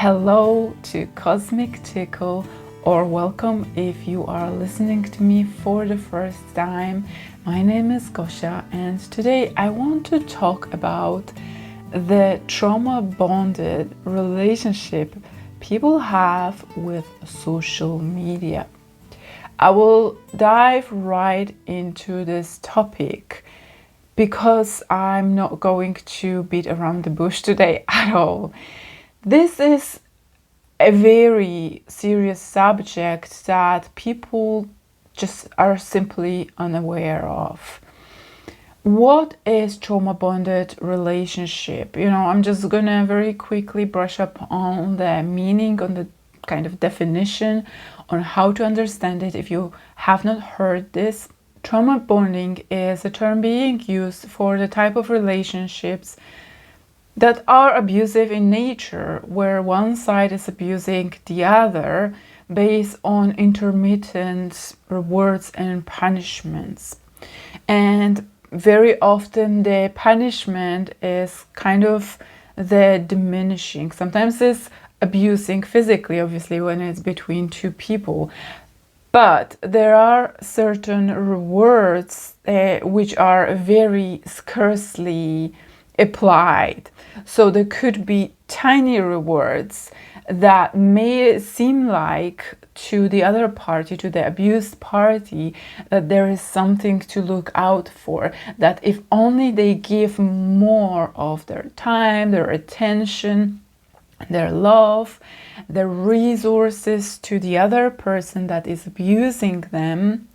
Hello to Cosmic Tickle, or welcome if you are listening to me for the first time. My name is Gosia, and today I want to talk about the trauma bonded relationship people have with social media. I will dive right into this topic because I'm not going to beat around the bush today at all. This is a very serious subject that people just are simply unaware of. What is trauma bonded relationship? I'm just gonna very quickly brush up on the meaning, on the kind of definition, on how to understand it if you have not heard this. Trauma bonding is a term being used for the type of relationships that are abusive in nature, where one side is abusing the other based on intermittent rewards and punishments. And very often the punishment is kind of the diminishing. Sometimes it's abusing physically, obviously, when it's between two people. But there are certain rewards which are very scarcely applied. So there could be tiny rewards that may seem like to the other party, to the abused party, that there is something to look out for, that if only they give more of their time, their attention, their love, their resources to the other person that is abusing them,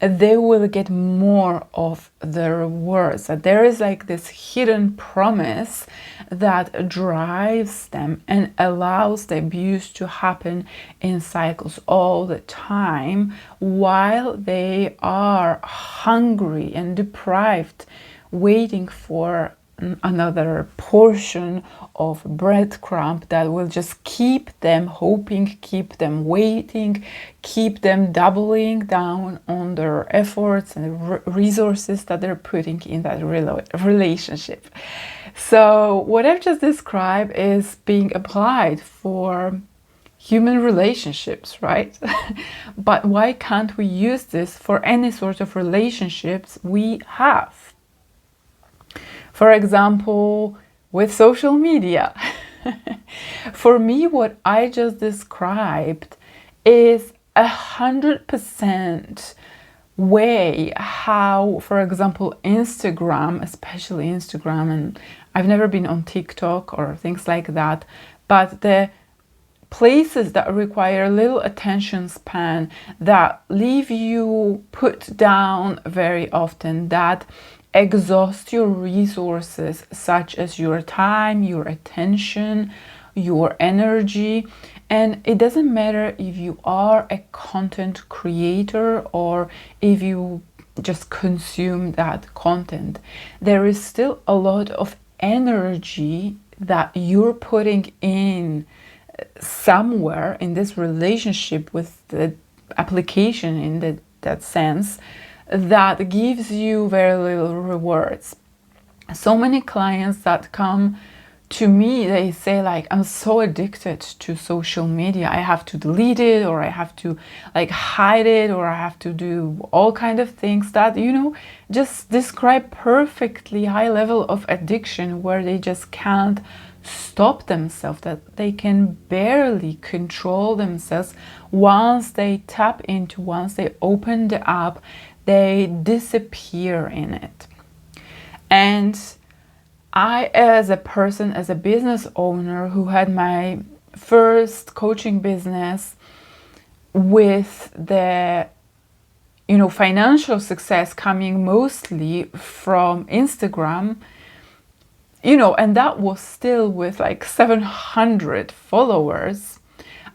they will get more of the rewards. That there is like this hidden promise that drives them and allows the abuse to happen in cycles all the time while they are hungry and deprived, waiting for another portion of breadcrumb that will just keep them hoping, keep them waiting, keep them doubling down on their efforts and resources that they're putting in that relationship. So what I've just described is being applied for human relationships, right? But why can't we use this for any sort of relationships we have? For example, with social media. For me, what I just described is 100% way how, for example, Instagram, especially Instagram, and I've never been on TikTok or things like that, but the places that require little attention span, that leave you put down very often, that exhaust your resources, such as your time, your attention, your energy. And it doesn't matter if you are a content creator or if you just consume that content. There is still a lot of energy that you're putting in somewhere in this relationship with the application in that sense, that gives you very little rewards. So many clients that come to me, they say like, I'm so addicted to social media, I have to delete it, or I have to like hide it, or I have to do all kind of things that, just describe perfectly high level of addiction, where they just can't stop themselves, that they can barely control themselves. Once they tap into, once they open the app, they disappear in it. And I, as a person, as a business owner who had my first coaching business with the financial success coming mostly from Instagram, and that was still with like 700 followers,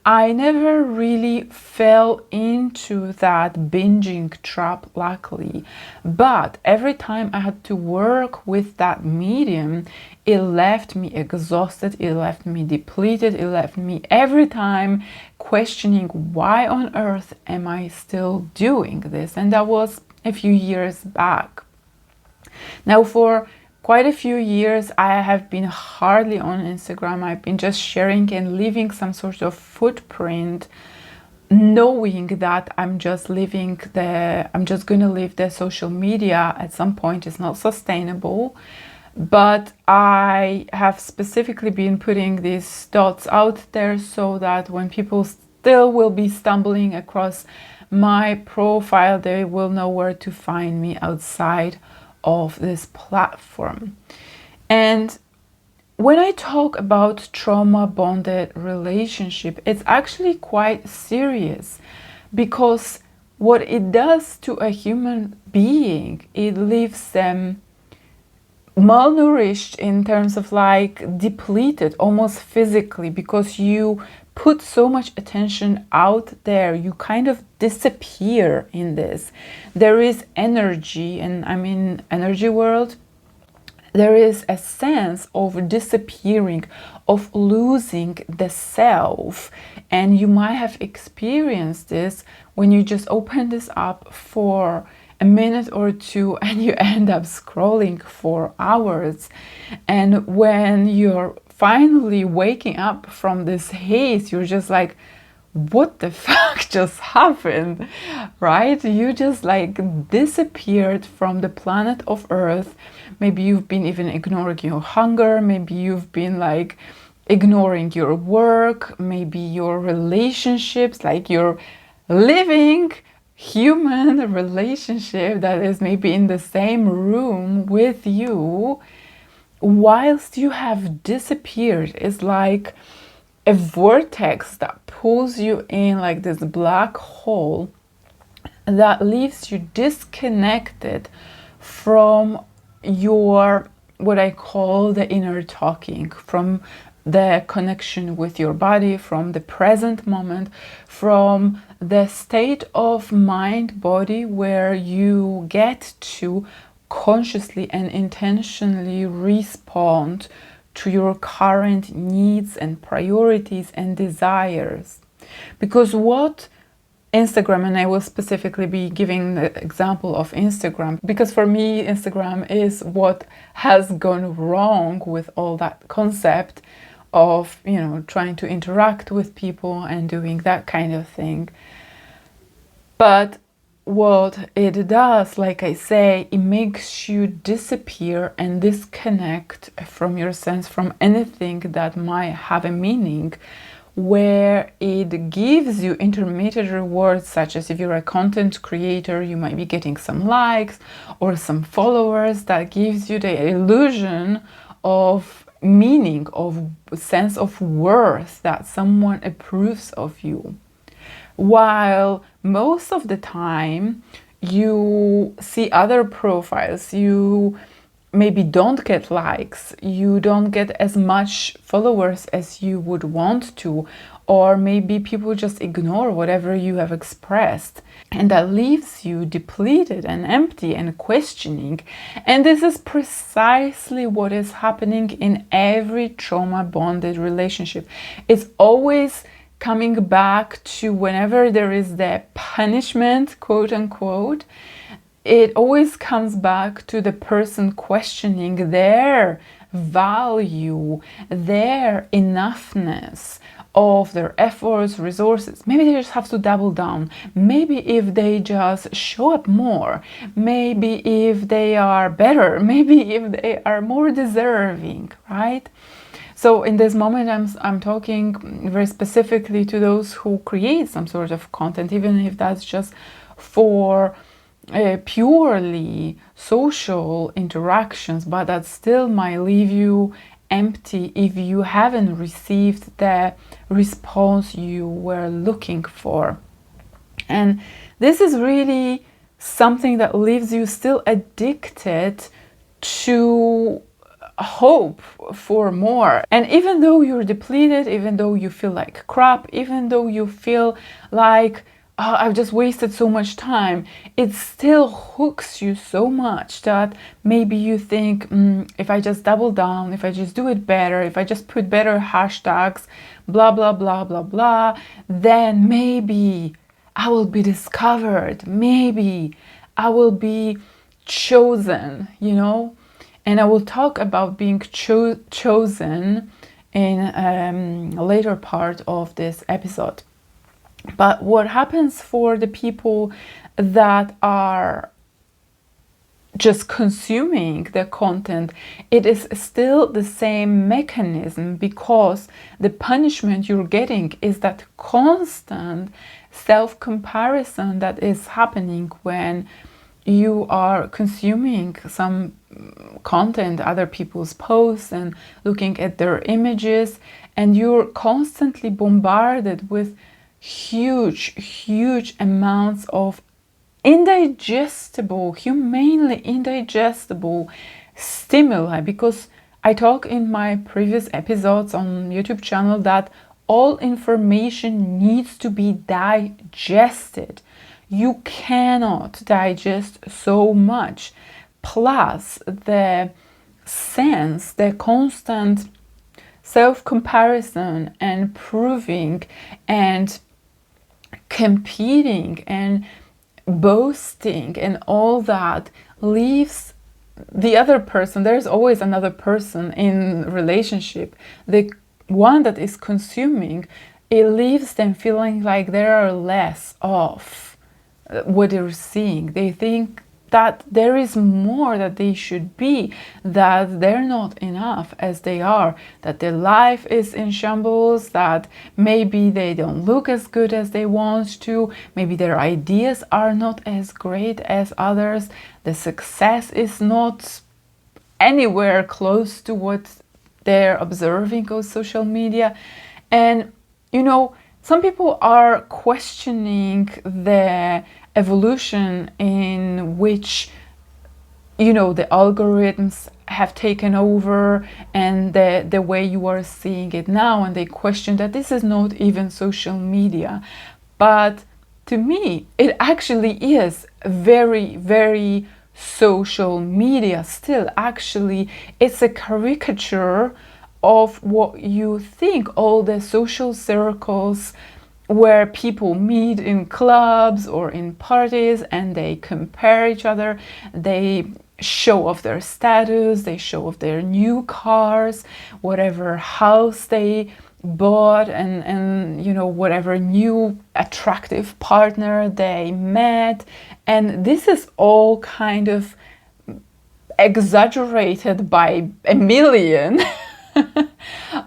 I never really fell into that binging trap, luckily. But every time I had to work with that medium, it left me exhausted, it left me depleted, it left me every time questioning, why on earth am I still doing this? And that was a few years back. Now, for quite a few years I have been hardly on Instagram. I've been just sharing and leaving some sort of footprint, knowing that I'm just going to leave the social media at some point. It's not sustainable. But I have specifically been putting these thoughts out there so that when people still will be stumbling across my profile, they will know where to find me outside of this platform. And when I talk about trauma bonded relationship, it's actually quite serious, because what it does to a human being, it leaves them malnourished in terms of like depleted almost physically, because you put so much attention out there, you kind of disappear in this. There is energy, and I'm in energy world. There is a sense of disappearing, of losing the self. And you might have experienced this when you just open this up for a minute or two and you end up scrolling for hours. And when you're finally waking up from this haze, you're just like, what the fuck just happened, right? You just like disappeared from the planet of Earth. Maybe you've been even ignoring your hunger. Maybe you've been like ignoring your work, maybe your relationships, like you're living human relationship that is maybe in the same room with you whilst you have disappeared. It's like a vortex that pulls you in, like this black hole that leaves you disconnected from your, what I call the inner talking, from the connection with your body, from the present moment, from the state of mind body where you get to consciously and intentionally respond to your current needs and priorities and desires. Because what Instagram, and I will specifically be giving the example of Instagram, because for me Instagram is what has gone wrong with all that concept of, you know, trying to interact with people and doing that kind of thing. But what it does, like I say, it makes you disappear and disconnect from your sense, from anything that might have a meaning, where it gives you intermediate rewards, such as if you're a content creator, you might be getting some likes or some followers. That gives you the illusion of meaning, of sense of worth, that someone approves of you. While most of the time you see other profiles, you maybe don't get likes, you don't get as much followers as you would want to, or maybe people just ignore whatever you have expressed, and that leaves you depleted and empty and questioning. And this is precisely what is happening in every trauma bonded relationship. It's always coming back to, whenever there is the punishment, quote unquote, it always comes back to the person questioning their value, their enoughness of their efforts, resources. Maybe they just have to double down. Maybe if they just show up more, maybe if they are better, maybe if they are more deserving, right? So in this moment, I'm talking very specifically to those who create some sort of content, even if that's just for purely social interactions, but that still might leave you empty if you haven't received the response you were looking for. And this is really something that leaves you still addicted to hope for more. And even though you're depleted, even though you feel like crap, even though you feel like, oh, I've just wasted so much time, it still hooks you so much that maybe you think, if I just double down, if I just do it better, if I just put better hashtags, blah, blah, blah, blah, blah, then maybe I will be discovered. Maybe I will be chosen, you know? And I will talk about being chosen in a later part of this episode. But what happens for the people that are just consuming the content, it is still the same mechanism, because the punishment you're getting is that constant self-comparison that is happening when you are consuming some content, other people's posts, and looking at their images, and you're constantly bombarded with huge amounts of humanely indigestible stimuli. Because I talk in my previous episodes on YouTube channel that all information needs to be digested. You cannot digest so much. Plus the constant self-comparison and proving and competing and boasting and all that leaves the other person. There's always another person in relationship. The one that is consuming, it leaves them feeling like they are less of what they're seeing. They think that there is more that they should be, that they're not enough as they are, that their life is in shambles, that maybe they don't look as good as they want to, maybe their ideas are not as great as others, the success is not anywhere close to what they're observing on social media. And some people are questioning the evolution in which the algorithms have taken over, and the way you are seeing it now, and they question that this is not even social media. But to me, it actually is very social media still. Actually, it's a caricature of what you think, all the social circles where people meet in clubs or in parties and they compare each other, they show off their status, they show off their new cars, whatever house they bought, and whatever new attractive partner they met. And this is all kind of exaggerated by a million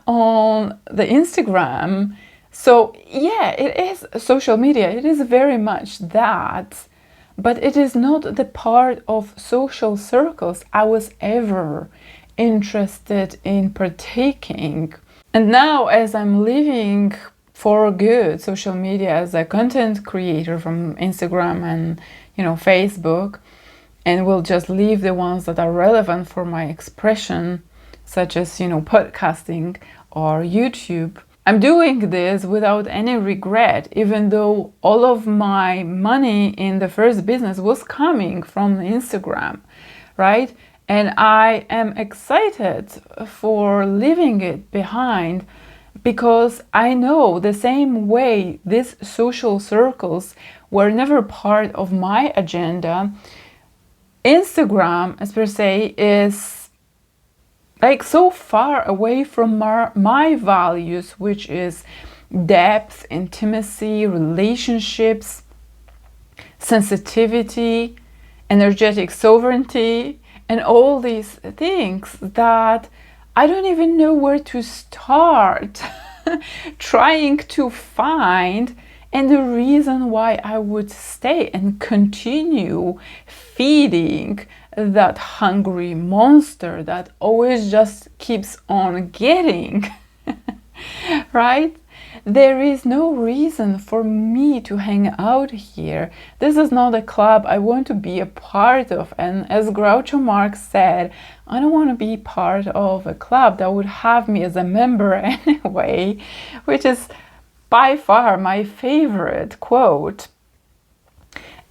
on the Instagram. So yeah, it is social media, it is very much that, but it is not the part of social circles I was ever interested in partaking. And now, as I'm living for good social media as a content creator from Instagram and Facebook, and we'll just leave the ones that are relevant for my expression, such as podcasting or YouTube, I'm doing this without any regret, even though all of my money in the first business was coming from Instagram, right? And I am excited for leaving it behind, because I know the same way these social circles were never part of my agenda, Instagram, as per se, is like so far away from my values, which is depth, intimacy, relationships, sensitivity, energetic sovereignty, and all these things that I don't even know where to start trying to find, and the reason why I would stay and continue feeding that hungry monster that always just keeps on getting, right? There is no reason for me to hang out here. This is not a club I want to be a part of. And as Groucho Marx said, I don't want to be part of a club that would have me as a member anyway, which is by far my favorite quote.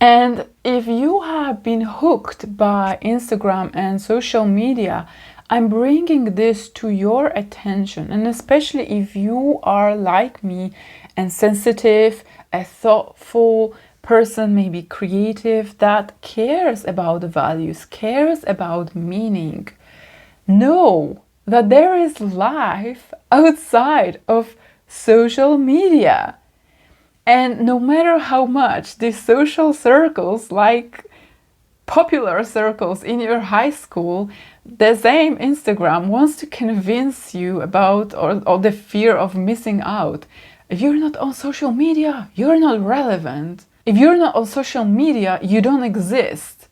And if you have been hooked by Instagram and social media, I'm bringing this to your attention. And especially if you are like me and sensitive, a thoughtful person, maybe creative, that cares about the values, cares about meaning. know that there is life outside of social media. And no matter how much these social circles, like popular circles in your high school, the same Instagram wants to convince you about or the fear of missing out. If you're not on social media, you're not relevant. If you're not on social media, you don't exist.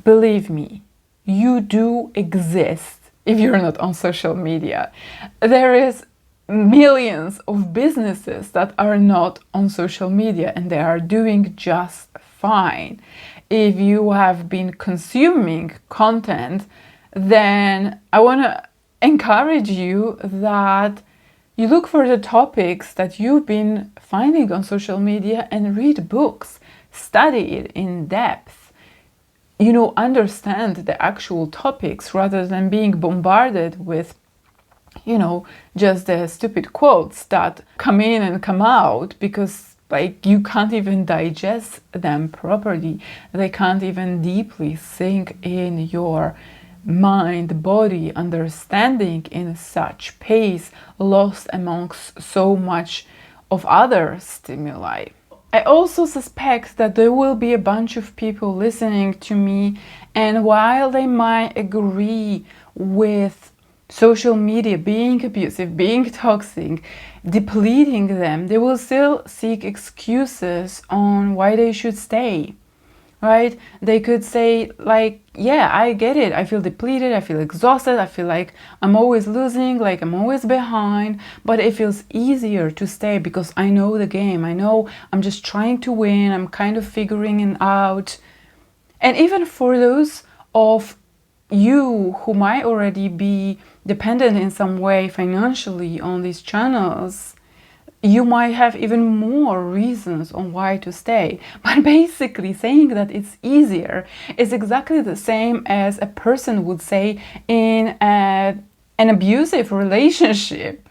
Believe me, you do exist if you're not on social media. There is millions of businesses that are not on social media and they are doing just fine. If you have been consuming content, then I want to encourage you that you look for the topics that you've been finding on social media and read books, study it in depth. Understand the actual topics rather than being bombarded with just the stupid quotes that come in and come out, because you can't even digest them properly. They can't even deeply sink in your mind, body, understanding in such pace, lost amongst so much of other stimuli. I also suspect that there will be a bunch of people listening to me, and while they might agree with social media being abusive, being toxic, depleting them, they will still seek excuses on why they should stay, right? They could say yeah, I get it. I feel depleted. I feel exhausted. I feel like I'm always losing, like I'm always behind, but it feels easier to stay because I know the game. I know I'm just trying to win. I'm kind of figuring it out. And even for those of you who might already be dependent in some way financially on these channels, you might have even more reasons on why to stay. But basically saying that it's easier is exactly the same as a person would say in an abusive relationship,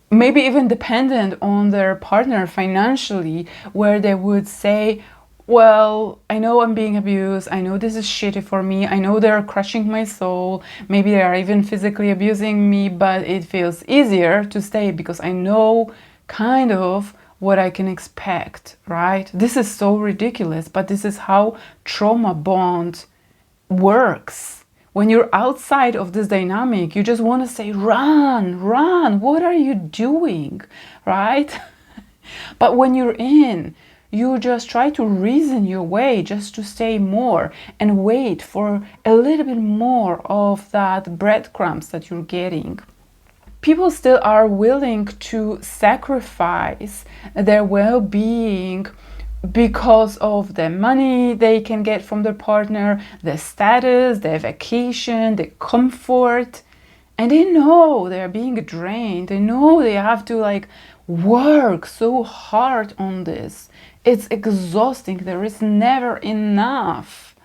maybe even dependent on their partner financially, where they would say, well, I know I'm being abused. I know this is shitty for me. I know they're crushing my soul. Maybe they are even physically abusing me, but it feels easier to stay because I know kind of what I can expect, right? This is so ridiculous, but this is how trauma bond works. When you're outside of this dynamic, you just want to say, run, run. What are you doing, right? But when you're in, you just try to reason your way just to stay more and wait for a little bit more of that breadcrumbs that you're getting. People still are willing to sacrifice their well-being because of the money they can get from their partner, the status, the vacation, the comfort. And they know they're being drained. They know they have to work so hard on this. It's exhausting. There is never enough.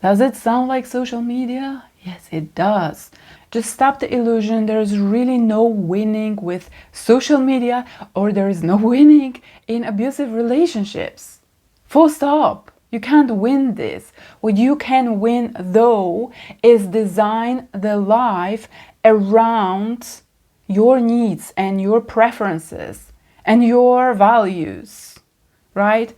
Does it sound like social media? Yes, it does. Just stop the illusion. There is really no winning with social media, or there is no winning in abusive relationships. Full stop. You can't win this. What you can win, though, is design the life around your needs and your preferences and your values, right?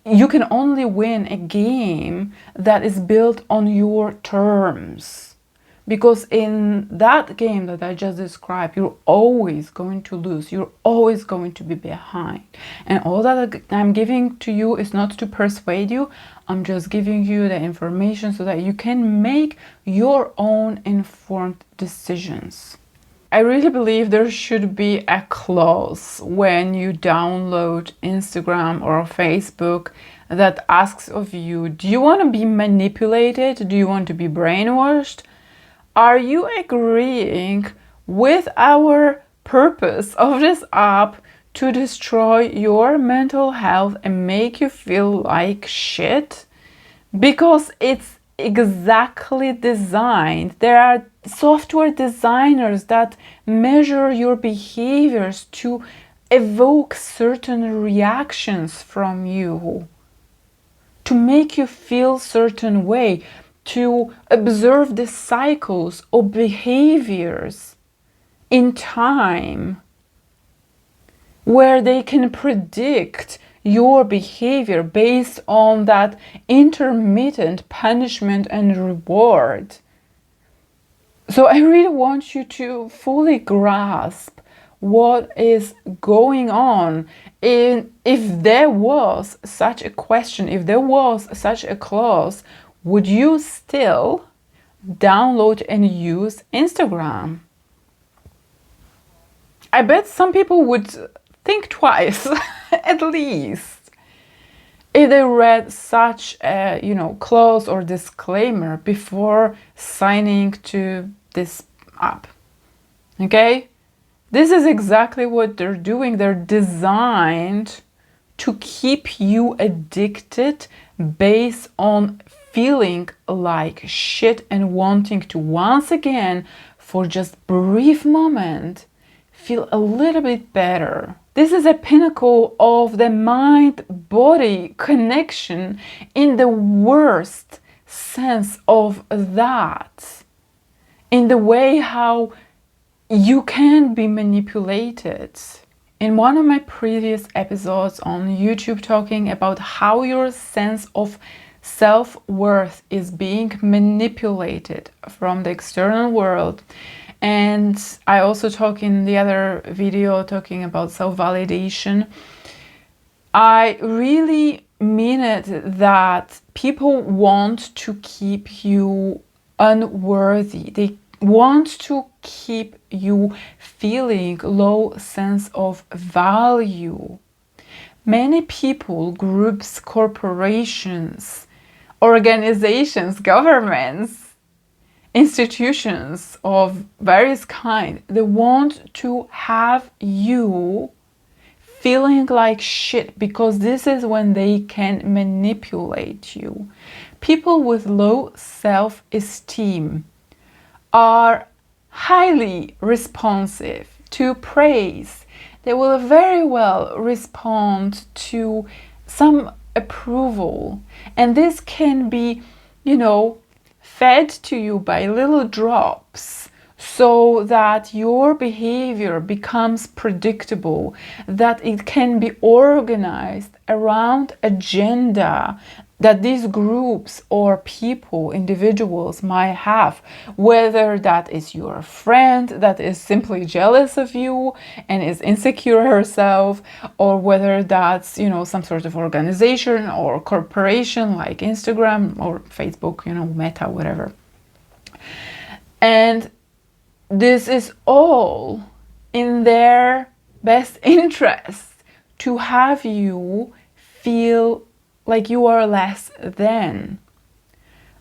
You can only win a game that is built on your terms. Because in that game that I just described, you're always going to lose. You're always going to be behind. And all that I'm giving to you is not to persuade you. I'm just giving you the information so that you can make your own informed decisions. I really believe there should be a clause when you download Instagram or Facebook that asks of you, do you want to be manipulated? Do you want to be brainwashed? Are you agreeing with our purpose of this app to destroy your mental health and make you feel like shit? Because it's exactly designed. There are software designers that measure your behaviors to evoke certain reactions from you, to make you feel certain way. to observe the cycles of behaviors in time, where they can predict your behavior based on that intermittent punishment and reward. So I really want you to fully grasp what is going on. If there was such a question, if there was such a clause, would you still download and use Instagram? I bet some people would think twice, at least, if they read such a, clause or disclaimer before signing to this app. Okay? This is exactly what they're doing. They're designed to keep you addicted based on feeling like shit and wanting to once again, for just brief moment, feel a little bit better. This is a pinnacle of the mind-body connection in the worst sense of that. In the way how you can be manipulated. In one of my previous episodes on YouTube, talking about how your sense of self-worth is being manipulated from the external world. And I also talk in the other video talking about self-validation. I really mean it that people want to keep you unworthy. They want to keep you feeling low sense of value. Many people, groups, corporations, organizations, governments, institutions of various kind, they want to have you feeling like shit, because this is when they can manipulate you. People with low self-esteem are highly responsive to praise. They will very well respond to some approval, and this can be, fed to you by little drops, so that your behavior becomes predictable, that it can be organized around agenda that these groups or people, individuals might have, whether that is your friend that is simply jealous of you and is insecure herself, or whether that's, some sort of organization or corporation like Instagram or Facebook, Meta, whatever. And this is all in their best interest to have you feel like you are less than,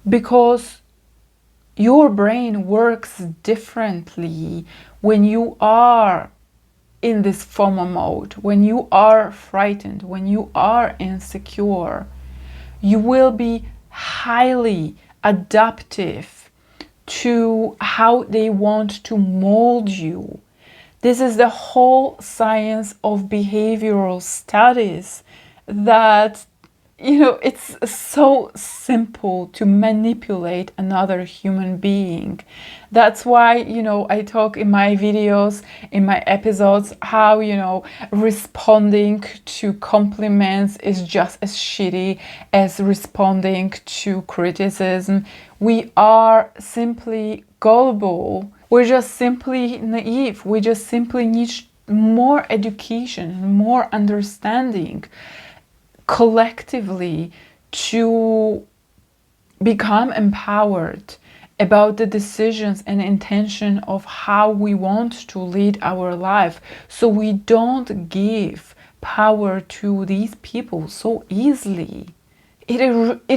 because your brain works differently when you are in this FOMO mode, when you are frightened, when you are insecure. You will be highly adaptive to how they want to mold you. This is the whole science of behavioral studies, that it's so simple to manipulate another human being. That's why, I talk in my videos, in my episodes, how, responding to compliments is just as shitty as responding to criticism. We are simply gullible. We're just simply naive. We just simply need more education, more understanding collectively to become empowered about the decisions and intention of how we want to lead our life, so we don't give power to these people so easily. It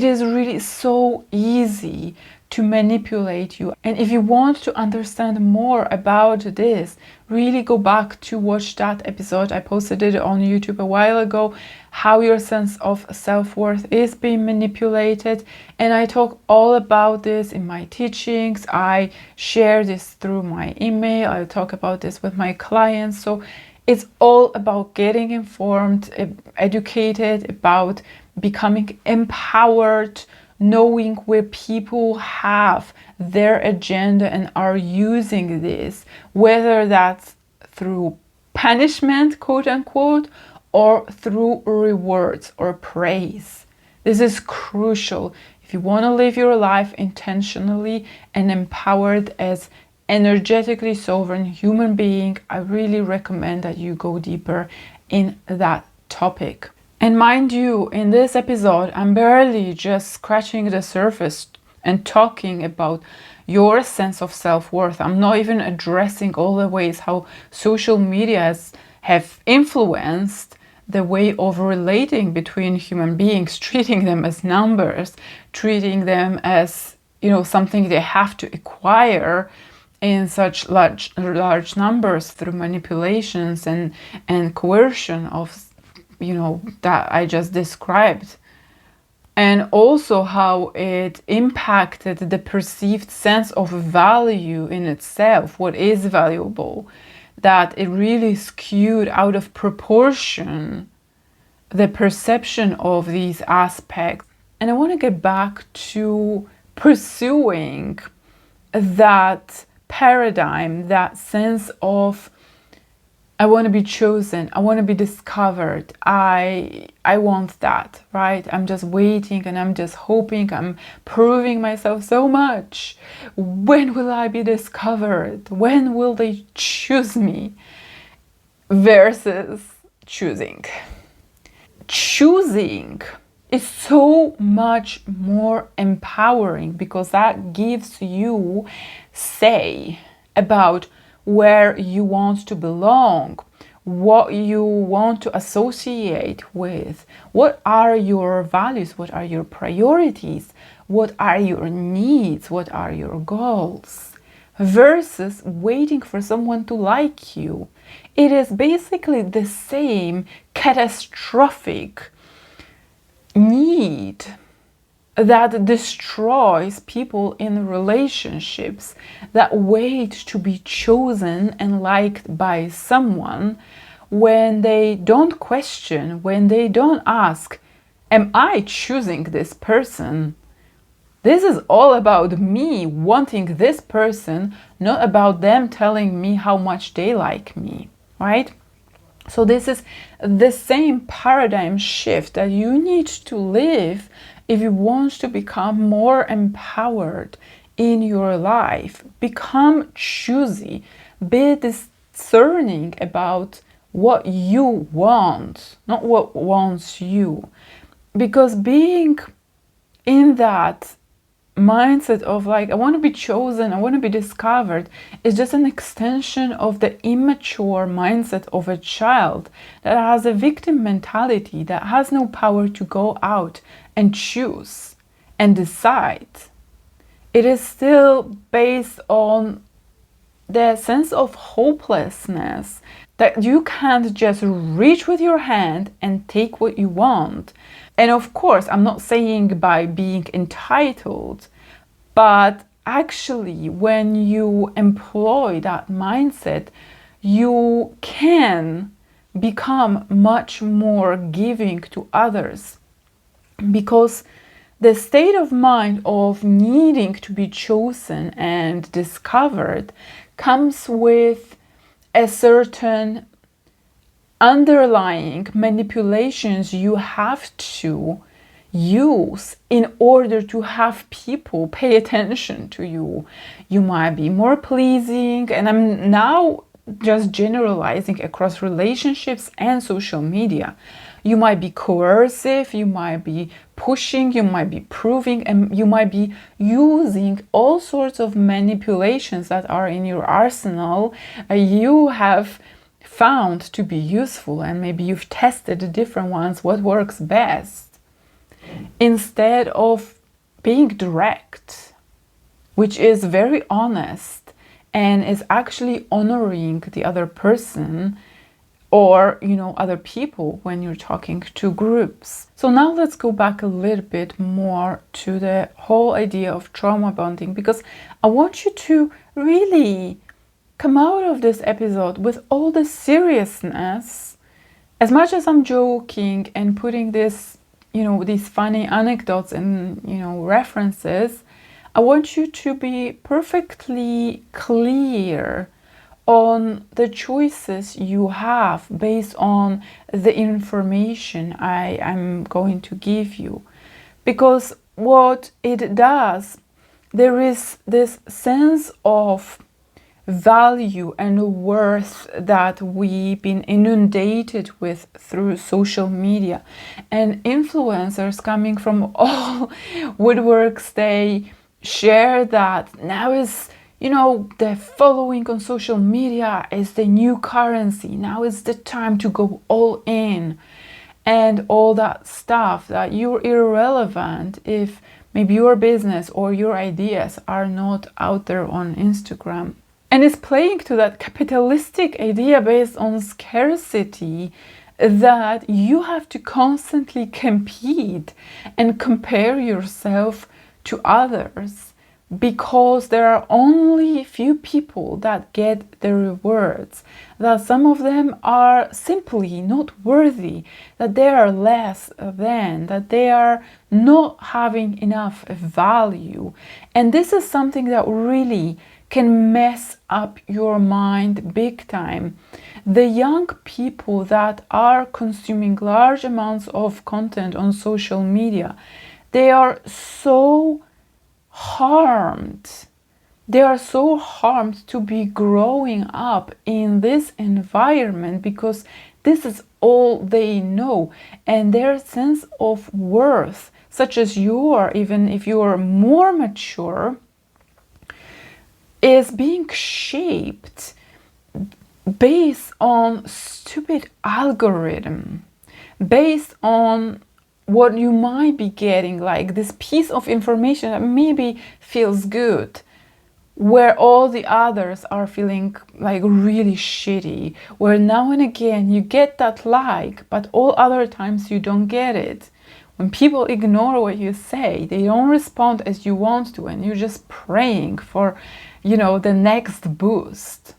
is really so easy to manipulate you. And if you want to understand more about this, really go back to watch that episode. I posted it on YouTube a while ago, how your sense of self-worth is being manipulated. And I talk all about this in my teachings. I share this through my email. I talk about this with my clients. So it's all about getting informed, educated, about becoming empowered knowing where people have their agenda and are using this, whether that's through punishment, quote unquote, or through rewards or praise. This is crucial. If you want to live your life intentionally and empowered as energetically sovereign human being, I really recommend that you go deeper in that topic. And mind you, in this episode, I'm barely just scratching the surface and talking about your sense of self-worth. I'm not even addressing all the ways how social media have influenced the way of relating between human beings, treating them as numbers, treating them as, something they have to acquire in such large numbers through manipulations and coercion of, that I just described. And also how it impacted the perceived sense of value in itself, what is valuable, that it really skewed out of proportion the perception of these aspects. And I want to get back to pursuing that paradigm, that sense of I want to be chosen, I want to be discovered, I want that, right? I'm just waiting and I'm just hoping, I'm proving myself so much. When will I be discovered? When will they choose me? Versus choosing. Choosing is so much more empowering because that gives you say about where you want to belong, what you want to associate with, what are your values, what are your priorities, what are your needs, what are your goals, versus waiting for someone to like you. It is basically the same catastrophic need that destroys people in relationships that wait to be chosen and liked by someone when they don't question, when they don't ask, am I choosing this person? This is all about me wanting this person, not about them telling me how much they like me, right? So this is the same paradigm shift that you need to live if you want to become more empowered in your life. Become choosy, be discerning about what you want, not what wants you. Because being in that mindset of like, I want to be chosen, I want to be discovered, is just an extension of the immature mindset of a child that has a victim mentality, that has no power to go out and choose and decide. It is still based on the sense of hopelessness that you can't just reach with your hand and take what you want. And of course, I'm not saying by being entitled, but actually when you employ that mindset, you can become much more giving to others, because the state of mind of needing to be chosen and discovered comes with a certain underlying manipulations you have to use in order to have people pay attention to you. You might be more pleasing, and I'm now just generalizing across relationships and social media. You might be coercive, you might be pushing, you might be proving, and you might be using all sorts of manipulations that are in your arsenal. You have found to be useful, and maybe you've tested different ones, what works best, instead of being direct, which is very honest and is actually honoring the other person or other people when you're talking to groups. So now let's go back a little bit more to the whole idea of trauma bonding, because I want you to really come out of this episode with all the seriousness. As much as I'm joking and putting this these funny anecdotes and, references, I want you to be perfectly clear on the choices you have based on the information I am going to give you. Because what it does, there is this sense of value and worth that we've been inundated with through social media, and influencers coming from all woodworks, they share that now is, the following on social media is the new currency. Now is the time to go all in, and all that stuff, that you're irrelevant if maybe your business or your ideas are not out there on Instagram. And it's playing to that capitalistic idea based on scarcity, that you have to constantly compete and compare yourself to others, because there are only few people that get the rewards, that some of them are simply not worthy, that they are less than, that they are not having enough value. And this is something that really can mess up your mind big time. The young people that are consuming large amounts of content on social media, they are so harmed. They are so harmed to be growing up in this environment, because this is all they know, and their sense of worth, such as you are, even if you are more mature, is being shaped based on stupid algorithm, based on what you might be getting, like this piece of information that maybe feels good, where all the others are feeling like really shitty, where now and again you get that like, but all other times you don't get it. When people ignore what you say, they don't respond as you want to, and you're just praying for, the next boost.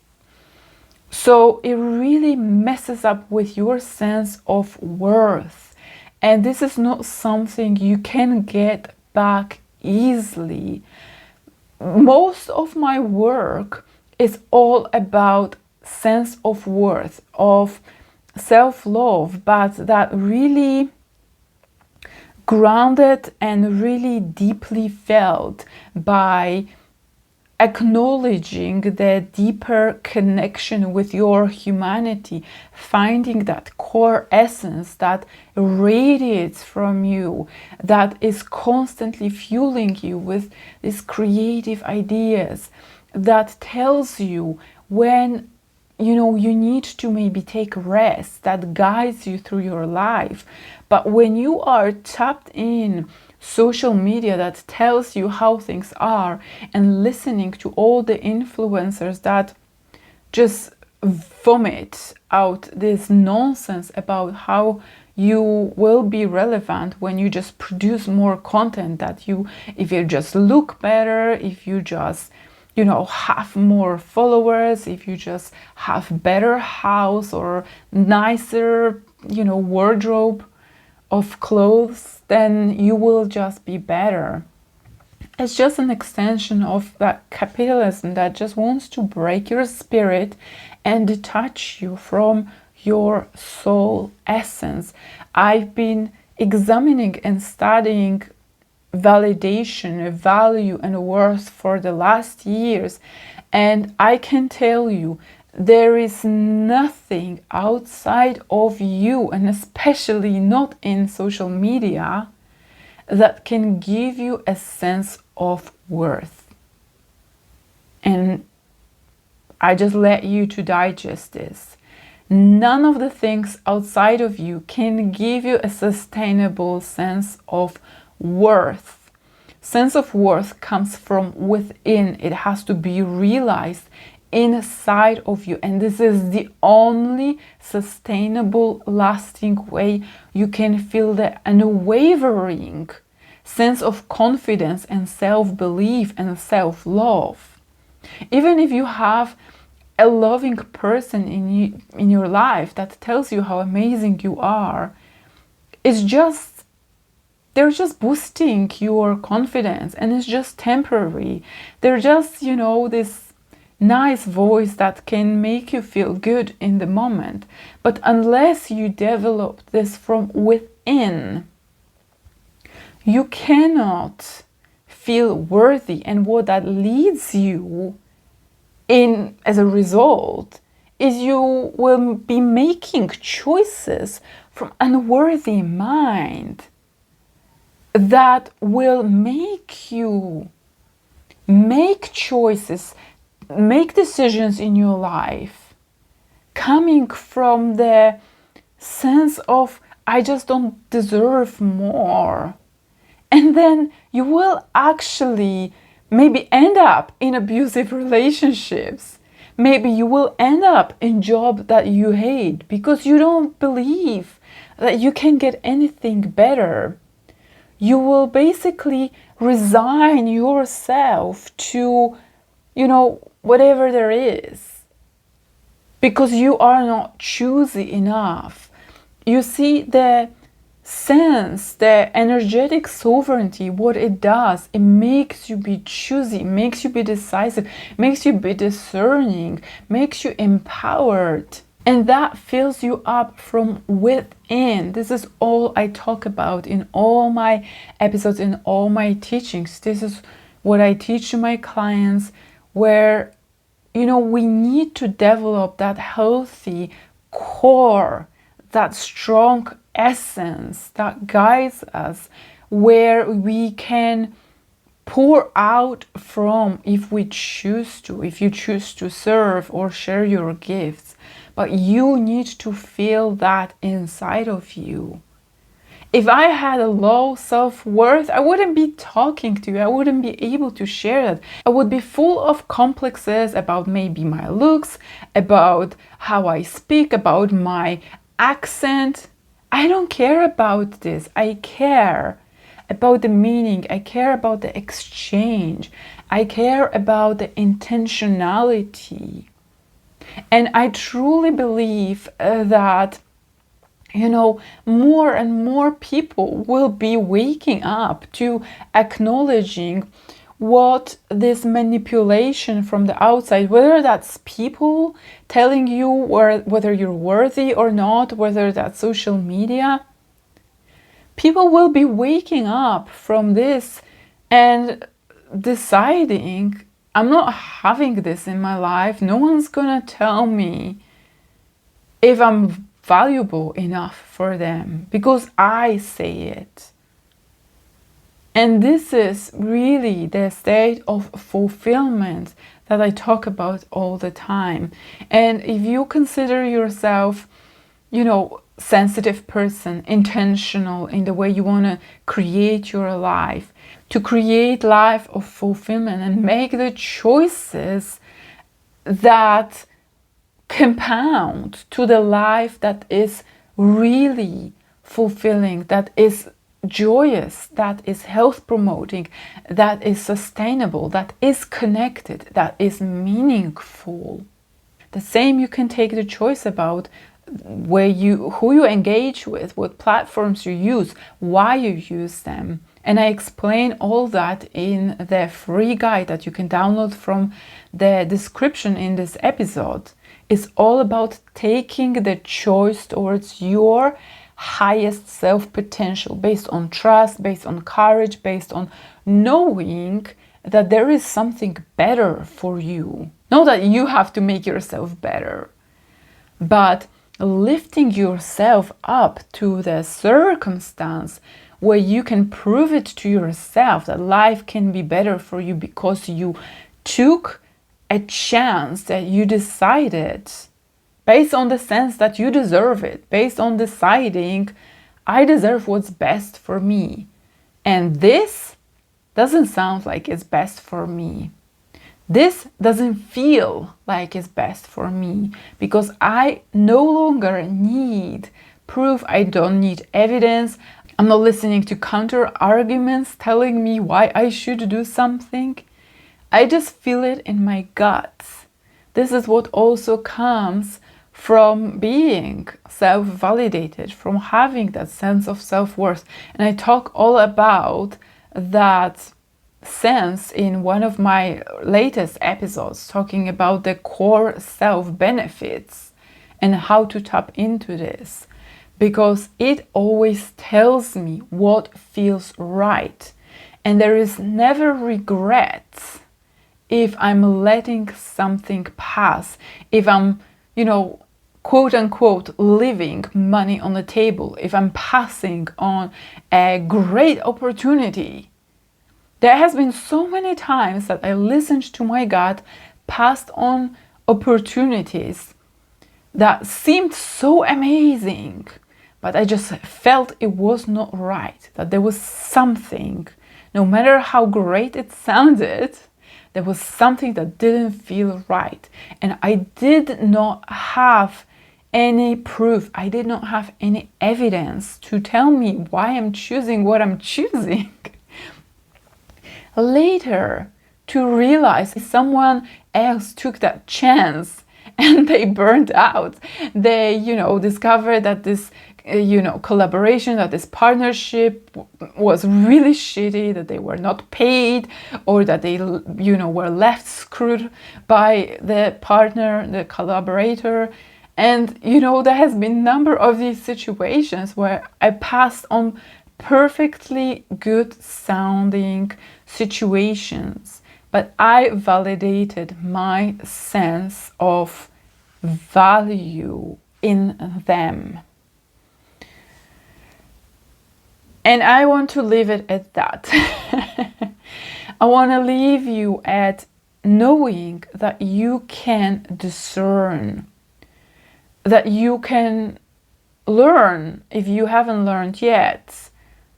So it really messes up with your sense of worth. And this is not something you can get back easily. Most of my work is all about sense of worth, of self-love, but that really grounded and really deeply felt by acknowledging the deeper connection with your humanity, finding that core essence that radiates from you, that is constantly fueling you with these creative ideas, that tells you when you need to maybe take rest, that guides you through your life. But when you are tapped in social media that tells you how things are, and listening to all the influencers that just vomit out this nonsense about how you will be relevant when you just produce more content, that if you just look better, if you just have more followers, if you just have better house or nicer wardrobe of clothes, then you will just be better. It's just an extension of that capitalism that just wants to break your spirit and detach you from your soul essence. I've been examining and studying validation, value, and worth for the last years, and I can tell you, there is nothing outside of you, and especially not in social media, that can give you a sense of worth. And I just let you to digest this. None of the things outside of you can give you a sustainable sense of worth. Sense of worth comes from within. It has to be realized inside of you, and this is the only sustainable, lasting way you can feel the unwavering sense of confidence and self-belief and self-love. Even if you have a loving person in your life that tells you how amazing you are, it's just they're just boosting your confidence, and it's just temporary. They're just, this nice voice that can make you feel good in the moment. But unless you develop this from within, you cannot feel worthy. And what that leads you in as a result is you will be making choices from unworthy mind that will make you make choices, make decisions in your life coming from the sense of, I just don't deserve more. And then you will actually maybe end up in abusive relationships. Maybe you will end up in job that you hate because you don't believe that you can get anything better. You will basically resign yourself to, whatever there is, because you are not choosy enough. You see, the sense, the energetic sovereignty, what it does, it makes you be choosy, makes you be decisive, makes you be discerning, makes you empowered. And that fills you up from within. This is all I talk about in all my episodes, in all my teachings. This is what I teach to my clients, where, we need to develop that healthy core, that strong essence that guides us, where we can pour out from if we choose to, if you choose to serve or share your gifts. But you need to feel that inside of you. If I had a low self-worth, I wouldn't be talking to you. I wouldn't be able to share that. I would be full of complexes about maybe my looks, about how I speak, about my accent. I don't care about this. I care about the meaning. I care about the exchange. I care about the intentionality. And I truly believe that, more and more people will be waking up to acknowledging what this manipulation from the outside, whether that's people telling you whether you're worthy or not, whether that's social media, people will be waking up from this and deciding, I'm not having this in my life. No one's gonna tell me if I'm valuable enough for them because I say it. And this is really the state of fulfillment that I talk about all the time. And if you consider yourself, sensitive person, intentional in the way you want to create your life, to create life of fulfillment and make the choices that compound to the life that is really fulfilling, that is joyous, that is health promoting, that is sustainable, that is connected, that is meaningful. The same you can take the choice about who you engage with, what platforms you use, why you use them. And I explain all that in the free guide that you can download from the description in this episode. It's all about taking the choice towards your highest self potential, based on trust, based on courage, based on knowing that there is something better for you. Not that you have to make yourself better, but lifting yourself up to the circumstance where you can prove it to yourself that life can be better for you because you took a chance, that you decided based on the sense that you deserve it, based on deciding I deserve what's best for me. And this doesn't sound like it's best for me. This doesn't feel like it's best for me because I no longer need proof. I don't need evidence. I'm not listening to counter arguments telling me why I should do something. I just feel it in my guts. This is what also comes from being self-validated, from having that sense of self-worth. And I talk all about that sense in one of my latest episodes, talking about the core self benefits and how to tap into this, because it always tells me what feels right. And there is never regret if I'm letting something pass, if I'm, quote unquote, leaving money on the table, if I'm passing on a great opportunity. There has been so many times that I listened to my gut, passed on opportunities that seemed so amazing, but I just felt it was not right, that there was something, no matter how great it sounded, there was something that didn't feel right. And I did not have any proof, I did not have any evidence to tell me why I'm choosing what I'm choosing. Later, to realize someone else took that chance and they burned out. They, discovered that this, collaboration, that this partnership was really shitty, that they were not paid, or that they, were left screwed by the partner, the collaborator. And, there has been a number of these situations where I passed on perfectly good sounding situations, but I validated my sense of value in them. And I want to leave it at that. I want to leave you at knowing that you can discern, that you can learn, if you haven't learned yet,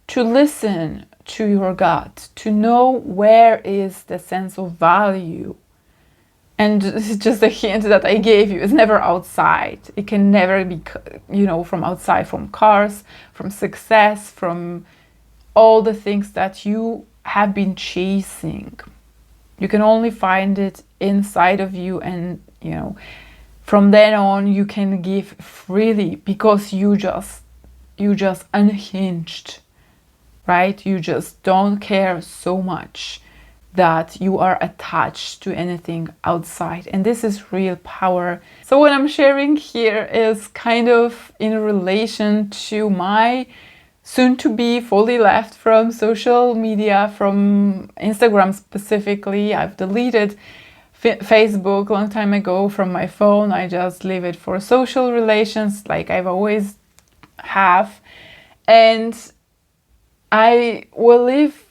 to listen to your gut, to know where is the sense of value. And this is just a hint that I gave you. It's never outside. It can never be, from outside, from cars, from success, from all the things that you have been chasing. You can only find it inside of you, and, from then on you can give freely, because you just unhinged. Right? You just don't care so much that you are attached to anything outside. And this is real power. So what I'm sharing here is kind of in relation to my soon to be fully left from social media, from Instagram specifically. I've deleted Facebook a long time ago from my phone. I just leave it for social relations like I've always have. And I will leave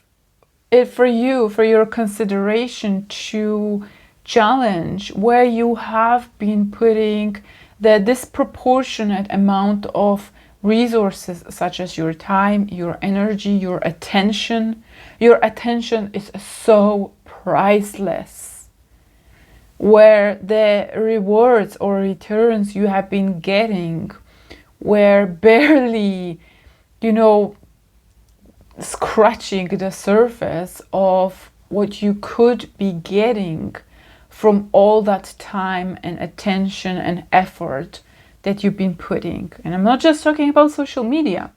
it for you, for your consideration, to challenge where you have been putting the disproportionate amount of resources, such as your time, your energy, your attention. Your attention is so priceless. Where the rewards or returns you have been getting were barely, scratching the surface of what you could be getting from all that time and attention and effort that you've been putting. And I'm not just talking about social media.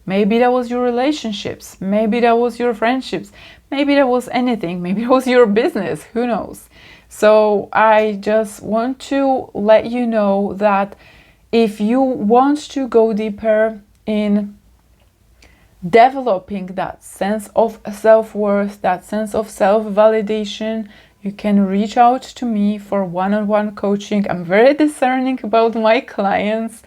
Maybe that was your relationships, maybe that was your friendships, maybe that was anything, maybe it was your business, who knows. So I just want to let you know that if you want to go deeper in developing that sense of self-worth, that sense of self-validation, you can reach out to me for one-on-one coaching. I'm very discerning about my clients,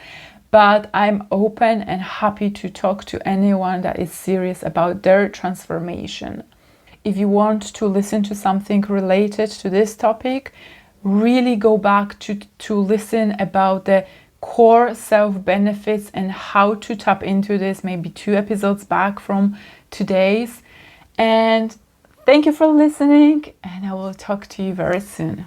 but I'm open and happy to talk to anyone that is serious about their transformation. If you want to listen to something related to this topic, really go back to listen about the core self-benefits and how to tap into this, maybe 2 episodes back from today's. And thank you for listening, and I will talk to you very soon.